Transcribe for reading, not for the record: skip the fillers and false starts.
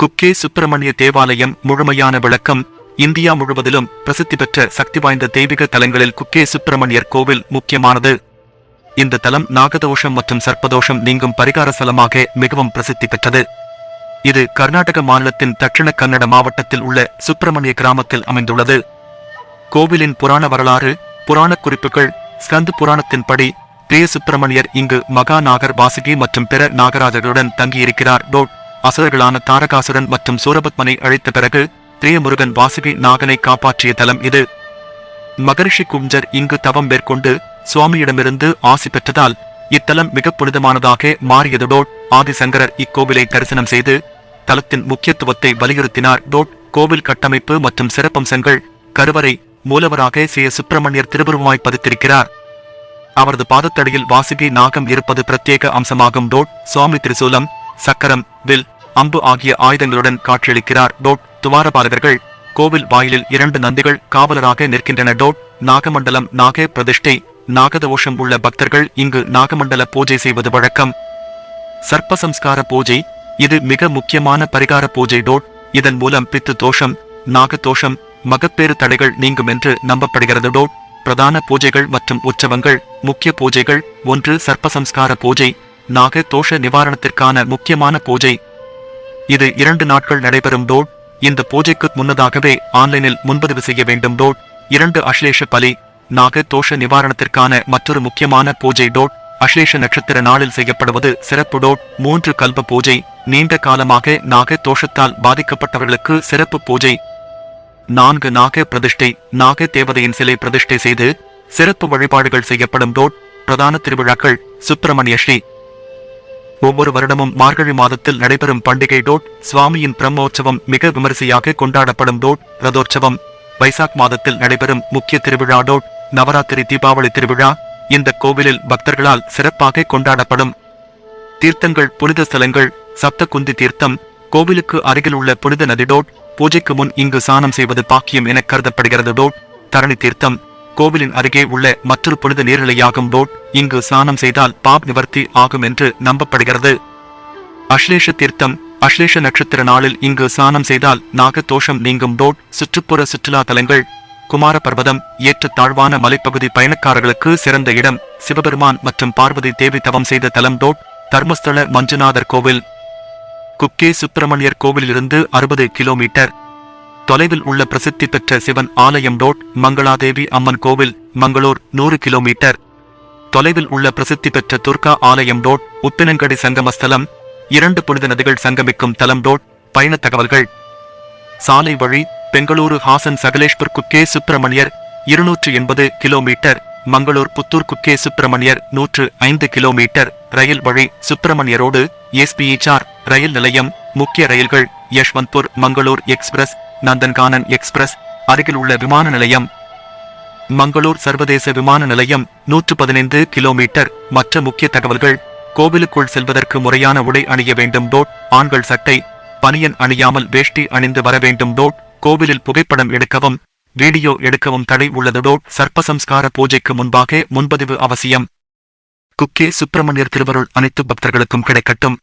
குக்கே சுப்பிரமணிய தேவாலயம் முழுமையான விளக்கம். இந்தியா முழுவதிலும் பிரசித்தி பெற்ற சக்தி வாய்ந்த தெய்வீக தலங்களில் குக்கே சுப்பிரமணியர் கோவில் முக்கியமானது. இந்த தலம் நாகதோஷம் மற்றும் சர்ப்பதோஷம் நீங்கும் பரிகார ஸ்தலமாக மிகவும் பிரசித்தி பெற்றது. இது கர்நாடக மாநிலத்தின் தட்சிண கன்னட மாவட்டத்தில் உள்ள சுப்பிரமணிய கிராமத்தில் அமைந்துள்ளது. கோவிலின் புராண வரலாறு. புராண குறிப்புகள். ஸ்கந்த புராணத்தின்படி பிரிய சுப்பிரமணியர் இங்கு மகா நாகர் வாசுகி மற்றும் பிற நாகராஜர்களுடன் தங்கியிருக்கிறார். அசுரர்களான தாரகாசுரன் மற்றும் சூரபத்மனை அழித்த பிறகு திரியமுருகன் வாசுகி நாகனை காப்பாற்றிய தலம் இது. மகரிஷி குஞ்சர் இங்கு தவம் மேற்கொண்டு சுவாமியிடமிருந்து ஆசி பெற்றதால் இத்தலம் மிக புனிதமானதாக மாறியது. ஆதிசங்கரர் இக்கோவிலை தரிசனம் செய்து தலத்தின் முக்கியத்துவத்தை வலியுறுத்தினார். கோவில் கட்டமைப்பு மற்றும் சிறப்பம்சங்கள். கருவறை. மூலவராக சிய சுப்பிரமணியர் திருவுருவமாய் பதித்திருக்கிறார். அவரது பாதத்தடியில் வாசுகி நாகம் இருப்பது பிரத்யேக அம்சமாகும். சுவாமி திரிசூலம், சக்கரம், வில், அம்பு ஆகிய ஆயுதங்களுடன் காட்சியளிக்கிறார். துவாரபாலகர்கள். கோவில் வாயிலில் 2 நந்திகள் காவலராக நிற்கின்றன. நாகமண்டலம். நாக பிரதிஷ்டை. நாகதோஷம் உள்ள பக்தர்கள் இங்கு நாகமண்டல பூஜை செய்வது வழக்கம். சர்ப்பசம்ஸ்கார பூஜை. இது மிக முக்கியமான பரிகார பூஜை. இதன் மூலம் பித்து தோஷம், நாகதோஷம், மகப்பேறு தடைகள் நீங்கும் என்று நம்பப்படுகிறது. பிரதான பூஜைகள் மற்றும் உற்சவங்கள். முக்கிய பூஜைகள். 1. சர்ப்பசம்ஸ்கார பூஜை. நாக தோஷ நிவாரணத்திற்கான முக்கியமான பூஜை. இது 2 நாட்கள் நடைபெறும். இந்த பூஜைக்கு முன்னதாகவே ஆன்லைனில் முன்பதிவு செய்ய வேண்டும். 2. அஸ்லேஷ பலி. நாக தோஷ நிவாரணத்திற்கான மற்றொரு முக்கியமான பூஜை. அஸ்லேஷ நட்சத்திர நாளில் செய்யப்படுவது சிறப்பு. 3. கல்ப பூஜை. நீண்ட காலமாக நாக தோஷத்தால் பாதிக்கப்பட்டவர்களுக்கு சிறப்பு பூஜை. 4. நாக பிரதிஷ்டை. நாக தேவதையின் சிலை பிரதிஷ்டை செய்து சிறப்பு வழிபாடுகள் செய்யப்படும். பிரதான திருவிழாக்கள். சுப்பிரமணிய ஸ்ரீ. ஒவ்வொரு வருடமும் மார்கழி மாதத்தில் நடைபெறும் பண்டிகை. சுவாமியின் பிரம்மோற்சவம் மிக விமரிசையாக கொண்டாடப்படும். ரதோற்சவம். வைசாக் மாதத்தில் நடைபெறும் முக்கிய திருவிழா. நவராத்திரி, தீபாவளி திருவிழா இந்த கோவிலில் பக்தர்களால் சிறப்பாக கொண்டாடப்படும். தீர்த்தங்கள். புனித ஸ்தலங்கள். சப்தகுந்தி தீர்த்தம். கோவிலுக்கு அருகில் உள்ள புனித நதி. பூஜைக்கு முன் இங்கு ஸ்நானம் செய்வது பாக்கியம் என கருதப்படுகிறது. தரணி தீர்த்தம். கோவிலின் அருகே உள்ள மற்றொரு புனித நீர்நிலையாகும். இங்கு ஸ்நானம் செய்தால் பாப் நிவர்த்தி ஆகும் என்று நம்பப்படுகிறது. அஸ்லேஷ தீர்த்தம். அஸ்லேஷ நட்சத்திர நாளில் இங்கு ஸ்நானம் செய்தால் நாக தோஷம் நீங்கும். சுற்றுப்புற சுற்றுலா தலங்கள். குமார பர்வதம். ஏற்ற தாழ்வான மலைப்பகுதி பயணக்காரர்களுக்கு சிறந்த இடம். சிவபெருமான் மற்றும் பார்வதி தேவி தவம் செய்த தலம். தர்மஸ்தல மஞ்சுநாதர் கோவில். குக்கே சுப்பிரமணியர் கோவிலிலிருந்து 60 கிலோமீட்டர் தொலைவில் உள்ள பிரசித்தி பெற்ற சிவன் ஆலயம். மங்களாதேவி அம்மன் கோவில். மங்களூர் 100 கிலோமீட்டர் தொலைவில் உள்ள பிரசித்தி பெற்ற துர்கா ஆலயம். உப்பினங்கடி சங்கமஸ்தலம். 2 புனித நதிகள் சங்கமிக்கும் தலம். பயண தகவல்கள். சாலை வழி. பெங்களூரு ஹாசன் சகலேஷ்பூர் குக்கே சுப்பிரமணியர் 280 கிலோமீட்டர். மங்களூர் புத்தூர் குக்கே சுப்பிரமணியர் 105 கிலோமீட்டர். ரயில் வழி. சுப்பிரமணியரோடு எஸ்பிஎச்ஆர் ரயில் நிலையம். முக்கிய ரயில்கள். Yeshwantpur Mangalore express, Nandankanan express. அருகில் உள்ள விமான நிலையம். மங்களூர் சர்வதேச விமான நிலையம் 115 கிலோமீட்டர். மற்ற முக்கிய தகவல்கள். கோவிலுக்குள் செல்வதற்கு முறையான உடை அணிய வேண்டும். ஆண்கள் சட்டை, பனியன் அணியாமல் வேஷ்டி அணிந்து வர வேண்டும். கோவிலில் புகைப்படம் எடுக்கவும் வீடியோ எடுக்கவும் தடை உள்ளது. சர்ப்பசம்ஸ்கார பூஜைக்கு முன்பாக முன்பதிவு அவசியம். குக்கே சுப்பிரமணியர் திருவருள் அனைத்து பக்தர்களுக்கும் கிடைக்கட்டும்.